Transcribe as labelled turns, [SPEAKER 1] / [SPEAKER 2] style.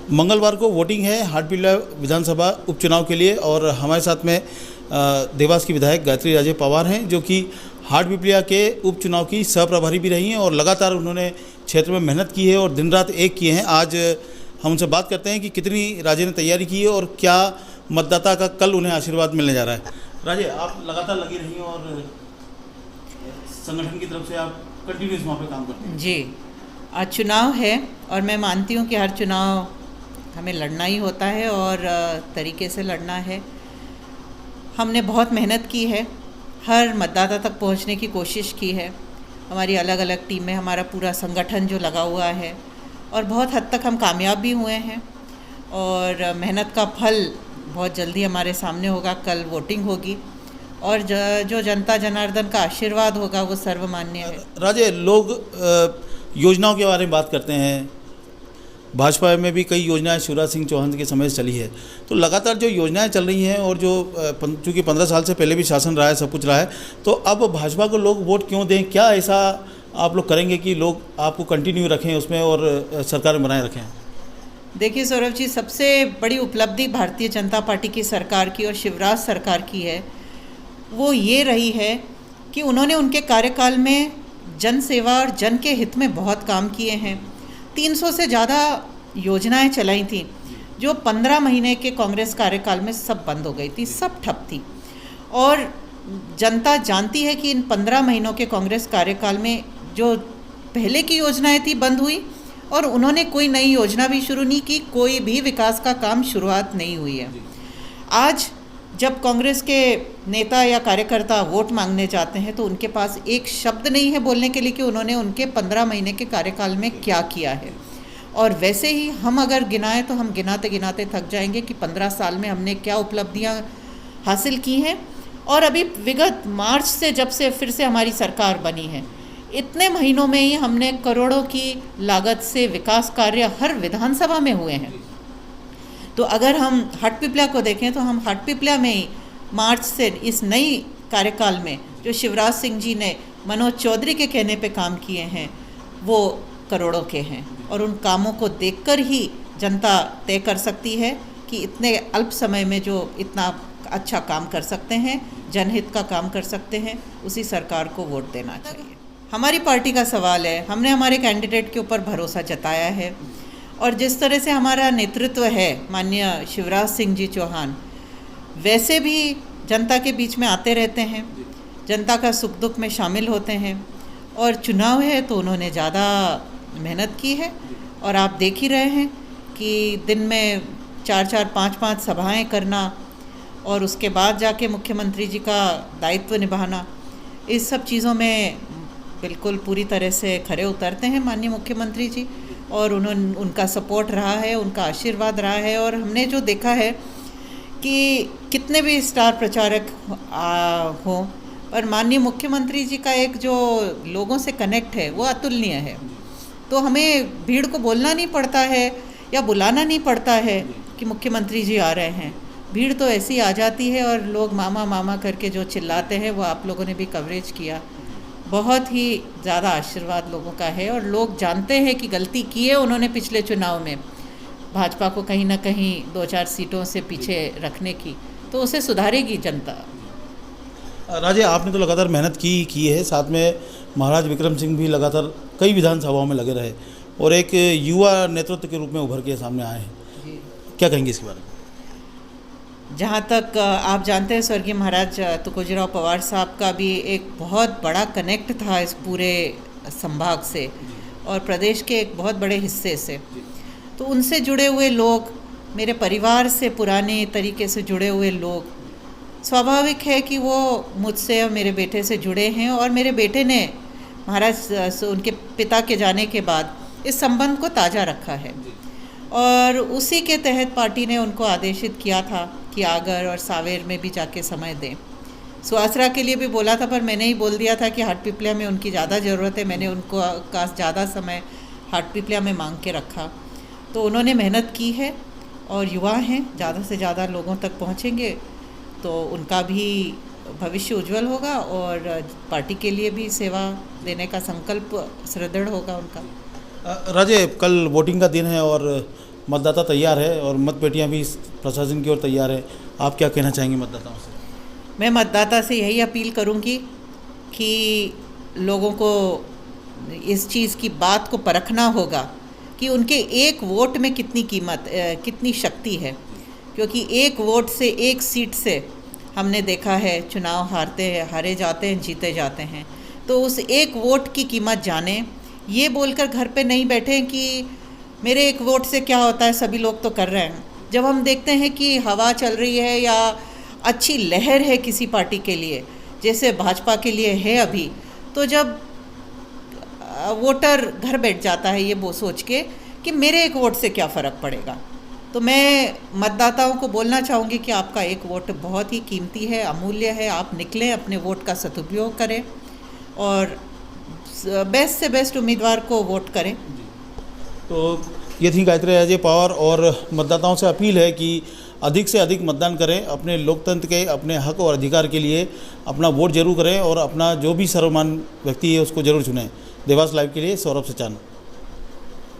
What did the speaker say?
[SPEAKER 1] मंगलवार को वोटिंग है हाटपिपल्या विधानसभा उपचुनाव के लिए और हमारे साथ में देवास की विधायक गायत्री राजे पवार हैं जो कि हाटपिपल्या के उपचुनाव की सह प्रभारी भी रही हैं और लगातार उन्होंने क्षेत्र में मेहनत की है और दिन रात एक किए हैं। आज हम उनसे बात करते हैं कि कितनी राजे ने तैयारी की है और क्या मतदाता का कल उन्हें आशीर्वाद मिलने जा रहा है। राजे, आप लगातार लगी रही हैं और संगठन की तरफ से आप कंटिन्यूस वहाँ पे काम करते हैं।
[SPEAKER 2] जी, आज चुनाव है और मैं मानती हूँ कि हर चुनाव हमें लड़ना ही होता है और तरीके से लड़ना है। हमने बहुत मेहनत की है, हर मतदाता तक पहुँचने की कोशिश की है। हमारी अलग अलग टीमें, हमारा पूरा संगठन जो लगा हुआ है और बहुत हद तक हम कामयाब भी हुए हैं और मेहनत का फल बहुत जल्दी हमारे सामने होगा। कल वोटिंग होगी और जो जनता जनार्दन का आशीर्वाद होगा वो सर्वमान्य है।
[SPEAKER 1] राजे, लोग योजनाओं के बारे में बात करते हैं। भाजपा में भी कई योजनाएं शिवराज सिंह चौहान के समय से चली है, तो लगातार जो योजनाएं चल रही हैं और जो चूँकि 15 साल से पहले भी शासन रहा है, सब कुछ रहा है, तो अब भाजपा को लोग वोट क्यों दें? क्या ऐसा आप लोग करेंगे कि लोग आपको कंटिन्यू रखें उसमें और सरकार बनाए रखें?
[SPEAKER 2] देखिए सौरभ जी, सबसे बड़ी उपलब्धि भारतीय जनता पार्टी की सरकार की और शिवराज सरकार की है वो ये रही है कि उन्होंने उनके कार्यकाल में जन सेवा और जन के हित में बहुत काम किए हैं। 300 से ज़्यादा योजनाएं चलाई थी जो 15 महीने के कांग्रेस कार्यकाल में सब बंद हो गई थी, सब ठप थी। और जनता जानती है कि इन 15 महीनों के कांग्रेस कार्यकाल में जो पहले की योजनाएं थी बंद हुई और उन्होंने कोई नई योजना भी शुरू नहीं की, कोई भी विकास का काम शुरुआत नहीं हुई है। आज जब कांग्रेस के नेता या कार्यकर्ता वोट मांगने जाते हैं तो उनके पास एक शब्द नहीं है बोलने के लिए कि उन्होंने उनके 15 महीने के कार्यकाल में क्या किया है। और वैसे ही हम अगर गिनाएं तो हम गिनाते गिनाते थक जाएंगे कि 15 साल में हमने क्या उपलब्धियां हासिल की हैं। और अभी विगत मार्च से जब से फिर से हमारी सरकार बनी है, इतने महीनों में ही हमने करोड़ों की लागत से विकास कार्य हर विधानसभा में हुए हैं। तो अगर हम हाटपिपल्या को देखें तो हम हाटपिपल्या में ही मार्च से इस नई कार्यकाल में जो शिवराज सिंह जी ने मनोज चौधरी के कहने पे काम किए हैं वो करोड़ों के हैं और उन कामों को देखकर ही जनता तय कर सकती है कि इतने अल्प समय में जो इतना अच्छा काम कर सकते हैं, जनहित का काम कर सकते हैं, उसी सरकार को वोट देना चाहिए। हमारी पार्टी का सवाल है, हमने हमारे कैंडिडेट के ऊपर भरोसा जताया है और जिस तरह से हमारा नेतृत्व है माननीय शिवराज सिंह जी चौहान, वैसे भी जनता के बीच में आते रहते हैं, जनता का सुख दुख में शामिल होते हैं और चुनाव है तो उन्होंने ज़्यादा मेहनत की है। और आप देख ही रहे हैं कि दिन में 4-4, 5-5 सभाएं करना और उसके बाद जाके मुख्यमंत्री जी का दायित्व निभाना, इस सब चीज़ों में बिल्कुल पूरी तरह से खरे उतरते हैं माननीय मुख्यमंत्री जी और उनका सपोर्ट रहा है, उनका आशीर्वाद रहा है। और हमने जो देखा है कि कितने भी स्टार प्रचारक हों और माननीय मुख्यमंत्री जी का एक जो लोगों से कनेक्ट है वो अतुलनीय है। तो हमें भीड़ को बोलना नहीं पड़ता है या बुलाना नहीं पड़ता है कि मुख्यमंत्री जी आ रहे हैं, भीड़ तो ऐसी आ जाती है और लोग मामा मामा करके जो चिल्लाते हैं वो आप लोगों ने भी कवरेज किया। बहुत ही ज़्यादा आशीर्वाद लोगों का है और लोग जानते हैं कि गलती की है उन्होंने पिछले चुनाव में भाजपा को कहीं ना कहीं 2-4 सीटों से पीछे रखने की, तो उसे सुधारेगी जनता।
[SPEAKER 1] राजे, आपने तो लगातार मेहनत की है, साथ में महाराज विक्रम सिंह भी लगातार कई विधानसभाओं में लगे रहे और एक युवा नेतृत्व के रूप में उभर के सामने आए हैं, क्या कहेंगे इसके बारे में?
[SPEAKER 2] जहाँ तक आप जानते हैं स्वर्गीय महाराज तुकोजीराव पवार साहब का भी एक बहुत बड़ा कनेक्ट था इस पूरे संभाग से और प्रदेश के एक बहुत बड़े हिस्से से। तो उनसे जुड़े हुए लोग, मेरे परिवार से पुराने तरीके से जुड़े हुए लोग, स्वाभाविक है कि वो मुझसे और मेरे बेटे से जुड़े हैं और मेरे बेटे ने महाराज उनके पिता के जाने के बाद इस संबंध को ताज़ा रखा है और उसी के तहत पार्टी ने उनको आदेशित किया था कि आगर और सावेर में भी जाके समय दें। सुहासरा के लिए भी बोला था पर मैंने ही बोल दिया था कि हाटपिपल्या में उनकी ज़्यादा ज़रूरत है, मैंने उनको का ज़्यादा समय हाटपिपल्या में मांग के रखा। तो उन्होंने मेहनत की है और युवा हैं, ज़्यादा से ज़्यादा लोगों तक पहुँचेंगे तो उनका भी भविष्य उज्जवल होगा और पार्टी के लिए भी सेवा देने का संकल्प सुदृढ़ होगा उनका।
[SPEAKER 1] राजे, कल वोटिंग का दिन है और मतदाता तैयार है और मतपेटियां भी प्रशासन की ओर तैयार है। आप क्या कहना चाहेंगे मतदाताओं से?
[SPEAKER 2] मैं मतदाता से यही अपील करूंगी कि लोगों को इस चीज़ की बात को परखना होगा कि उनके एक वोट में कितनी कीमत, कितनी शक्ति है, क्योंकि एक वोट से, एक सीट से हमने देखा है चुनाव हारे जाते हैं, जीते जाते हैं। तो उस एक वोट की कीमत जाने, ये बोलकर घर पे नहीं बैठे कि मेरे एक वोट से क्या होता है, सभी लोग तो कर रहे हैं। जब हम देखते हैं कि हवा चल रही है या अच्छी लहर है किसी पार्टी के लिए, जैसे भाजपा के लिए है अभी, तो जब वोटर घर बैठ जाता है ये वो सोच के कि मेरे एक वोट से क्या फ़र्क पड़ेगा। तो मैं मतदाताओं को बोलना चाहूँगी कि आपका एक वोट बहुत ही कीमती है, अमूल्य है। आप निकलें, अपने वोट का सदुपयोग करें और बेस्ट से बेस्ट उम्मीदवार को वोट करें।
[SPEAKER 1] तो ये थी गायत्री राजे पवार और मतदाताओं से अपील है कि अधिक से अधिक मतदान करें, अपने लोकतंत्र के, अपने हक और अधिकार के लिए अपना वोट जरूर करें और अपना जो भी सर्वमान्य व्यक्ति है उसको जरूर चुनें। देवास लाइव के लिए सौरभ सचान।